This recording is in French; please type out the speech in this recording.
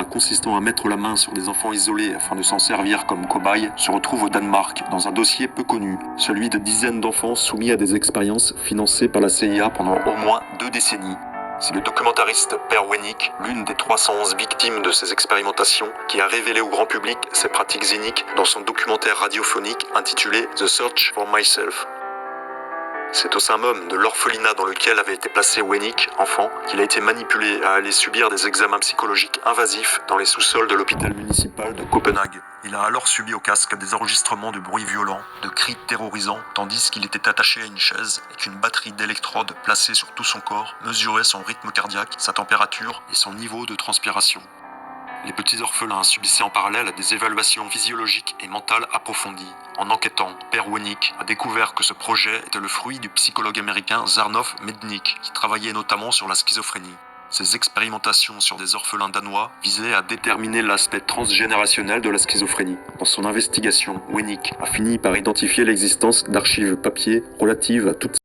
consistant à mettre la main sur des enfants isolés afin de s'en servir comme cobayes se retrouve au Danemark dans un dossier peu connu, celui de dizaines d'enfants soumis à des expériences financées par la CIA pendant au moins 2 décennies. C'est le documentariste Per Wennick, l'une des 311 victimes de ces expérimentations, qui a révélé au grand public ces pratiques iniques dans son documentaire radiophonique intitulé The Search for Myself. C'est au summum de l'orphelinat dans lequel avait été placé Wennick, enfant, qu'il a été manipulé à aller subir des examens psychologiques invasifs dans les sous-sols de l'hôpital municipal de Copenhague. Il a alors subi au casque des enregistrements de bruits violents, de cris terrorisants, tandis qu'il était attaché à une chaise et qu'une batterie d'électrodes placée sur tout son corps mesurait son rythme cardiaque, sa température et son niveau de transpiration. Les petits orphelins subissaient en parallèle des évaluations physiologiques et mentales approfondies. En enquêtant, Per Wennick a découvert que ce projet était le fruit du psychologue américain Zharnov Mednik, qui travaillait notamment sur la schizophrénie. Ces expérimentations sur des orphelins danois visaient à déterminer l'aspect transgénérationnel de la schizophrénie. Dans son investigation, Wennick a fini par identifier l'existence d'archives papier relatives à toutes